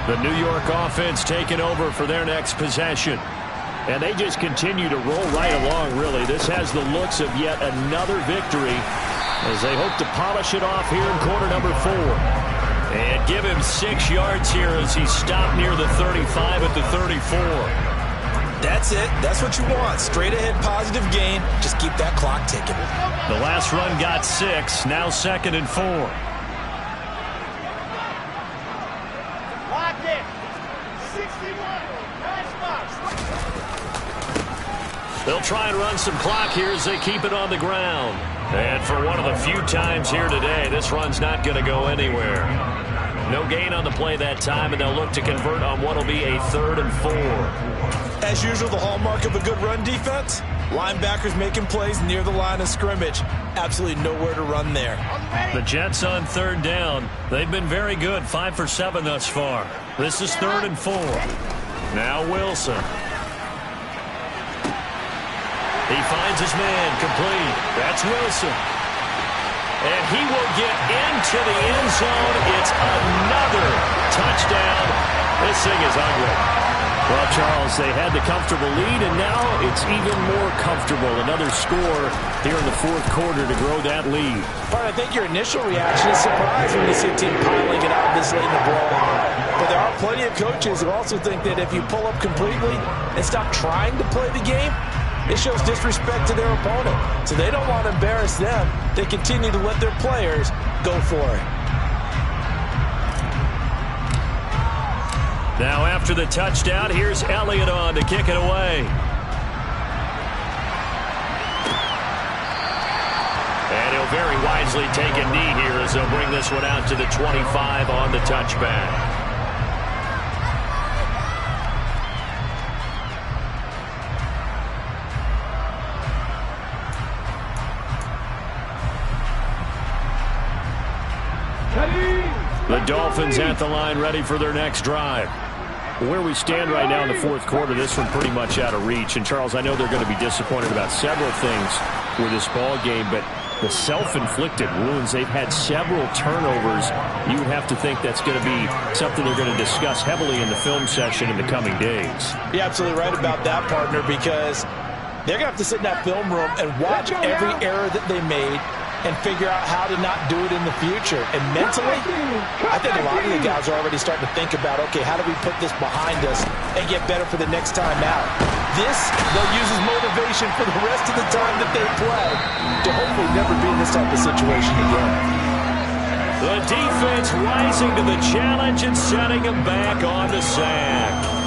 The New York offense taking over for their next possession. And they just continue to roll right along, really. This has the looks of yet another victory as they hope to polish it off here in quarter number 4. And give him 6 yards here as he stopped near the 35 at the 34. That's it. That's what you want. Straight ahead positive gain. Just keep that clock ticking. The last run got 6. Now 2nd and 4. Lock it. 61. Nice box. They'll try and run some clock here as they keep it on the ground. And for one of the few times here today, this run's not going to go anywhere. No gain on the play that time, and they'll look to convert on what will be a 3rd and 4. As usual, the hallmark of a good run defense, linebackers making plays near the line of scrimmage. Absolutely nowhere to run there. The Jets on 3rd down. They've been very good, 5 for 7 thus far. This is 3rd and 4. Now Wilson. He finds his man complete. That's Wilson. And he will get into the end zone. It's another touchdown. This thing is ugly. Well, Charles, they had the comfortable lead, and now it's even more comfortable. Another score here in the 4th quarter to grow that lead. All right, I think your initial reaction is surprise when you see a team piling it out this late in the ball. But there are plenty of coaches who also think that if you pull up completely and stop trying to play the game, it shows disrespect to their opponent. So they don't want to embarrass them. They continue to let their players go for it. Now after the touchdown, here's Elliott on to kick it away. And he'll very wisely take a knee here as they'll bring this one out to the 25 on the touchback. The Dolphins at the line ready for their next drive. Where we stand right now in the 4th quarter, this one pretty much out of reach. And, Charles, I know they're going to be disappointed about several things with this ball game, but the self-inflicted wounds, they've had several turnovers. You would have to think that's going to be something they're going to discuss heavily in the film session in the coming days. You're absolutely right about that, partner, because they're going to have to sit in that film room and watch every error that they made and figure out how to not do it in the future. And mentally, I think a lot of the guys are already starting to think about, okay, how do we put this behind us and get better for the next time out? This, they'll use as motivation for the rest of the time that they play to hopefully never be in this type of situation again. The defense rising to the challenge and setting them back on the sack.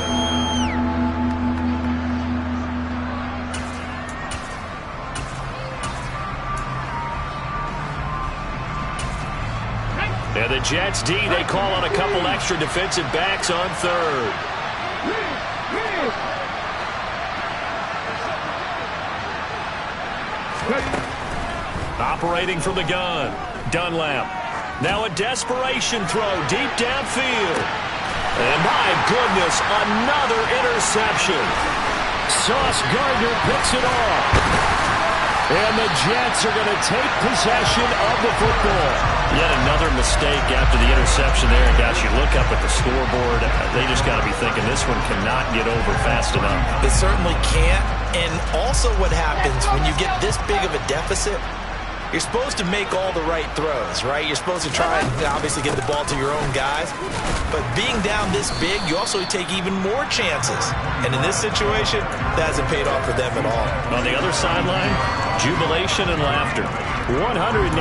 And the Jets D, they call on a couple extra defensive backs on 3rd. Operating from the gun, Dunlap. Now a desperation throw deep downfield. And my goodness, another interception. Sauce Gardner picks it off. And the Jets are going to take possession of the football. Yet another mistake after the interception there. And gosh, you look up at the scoreboard, they just got to be thinking this one cannot get over fast enough. It certainly can't. And also what happens when you get this big of a deficit, you're supposed to make all the right throws, right? You're supposed to try and obviously get the ball to your own guys. But being down this big, you also take even more chances. And in this situation, that hasn't paid off for them at all. On the other sideline, jubilation and laughter. 181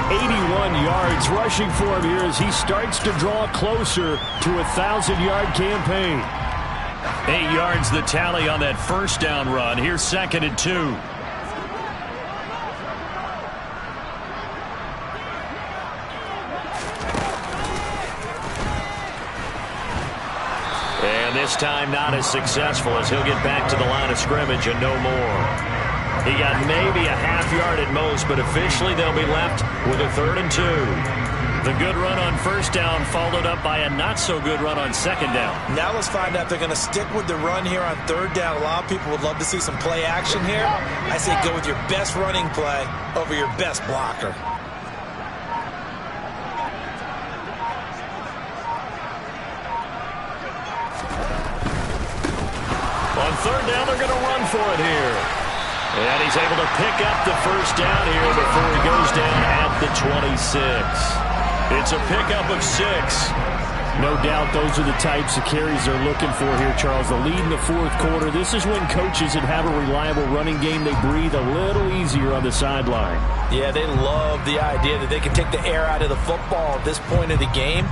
yards rushing for him here as he starts to draw closer to a 1,000-yard campaign. 8 yards the tally on that first down run. Here's 2nd and 2. And this time not as successful as he'll get back to the line of scrimmage and no more. He got maybe a half yard at most, but officially they'll be left with a 3rd and 2. The good run on first down followed up by a not-so-good run on second down. Now let's find out if they're going to stick with the run here on 3rd down. A lot of people would love to see some play action here. I say go with your best running play over your best blocker. On third down, they're going to run for it here. And he's able to pick up the first down here before he goes down at the 26. It's a pickup of 6. No doubt those are the types of carries they're looking for here, Charles. The lead in the fourth quarter. This is when coaches that have a reliable running game, they breathe a little easier on the sideline. Yeah, they love the idea that they can take the air out of the football at this point of the game.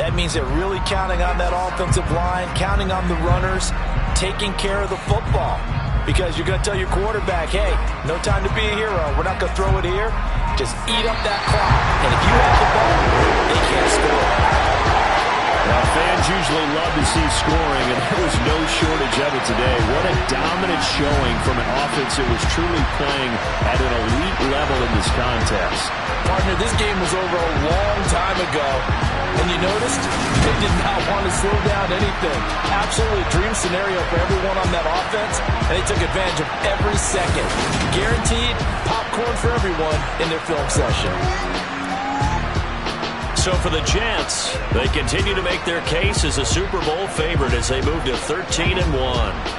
That means they're really counting on that offensive line, counting on the runners, taking care of the football. Because you're going to tell your quarterback, hey, no time to be a hero. We're not going to throw it here. Just eat up that clock. And if you have the ball, they can't score. Now, fans usually love to see scoring, and there was no shortage of it today. What a dominant showing from an offense that was truly playing at an elite level in this contest. Partner, this game was over a long time ago. And you noticed they did not want to slow down anything. Absolutely a dream scenario for everyone on that offense, and they took advantage of every second. Guaranteed popcorn for everyone in their film session. So for the Jets, they continue to make their case as a Super Bowl favorite as they move to 13-1.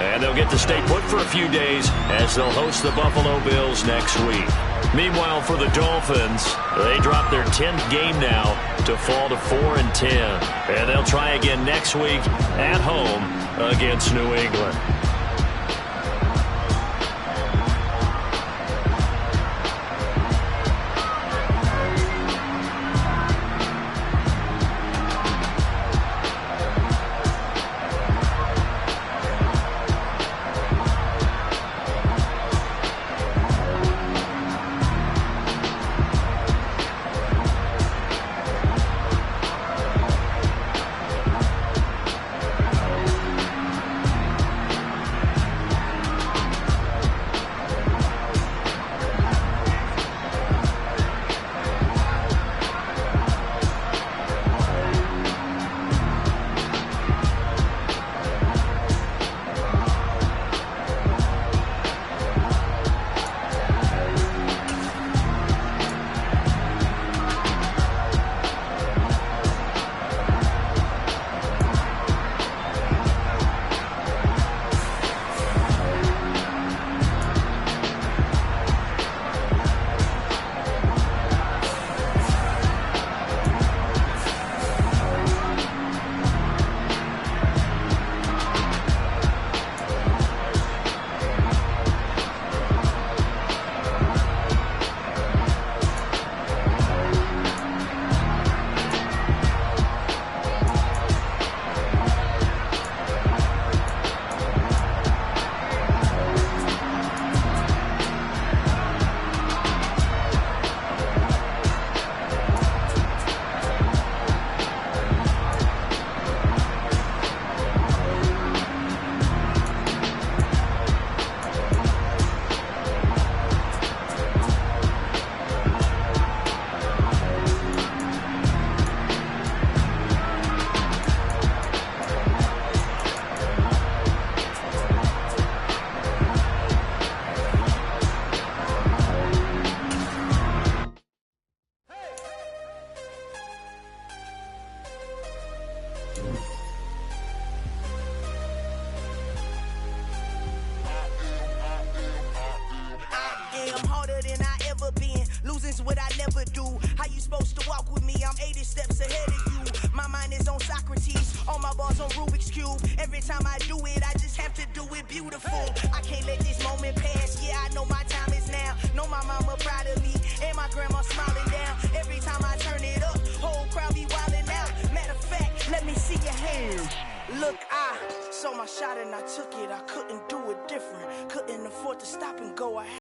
And they'll get to stay put for a few days as they'll host the Buffalo Bills next week. Meanwhile, for the Dolphins, they drop their 10th game now to fall to 4-10. And they'll try again next week at home against New England. Losing's what I never do. How you supposed to walk with me? I'm 80 steps ahead of you. My mind is on Socrates, all my balls on Rubik's Cube. Every time I do it, I just have to do it beautiful. I can't let this moment pass. Yeah, I know my time is now. Know my mama proud of me, and my grandma smiling down. Every time I turn it up, whole crowd be wilding out. Matter of fact, let me see your hands. Look, I saw my shot and I took it. I couldn't do it different. Couldn't afford to stop and go.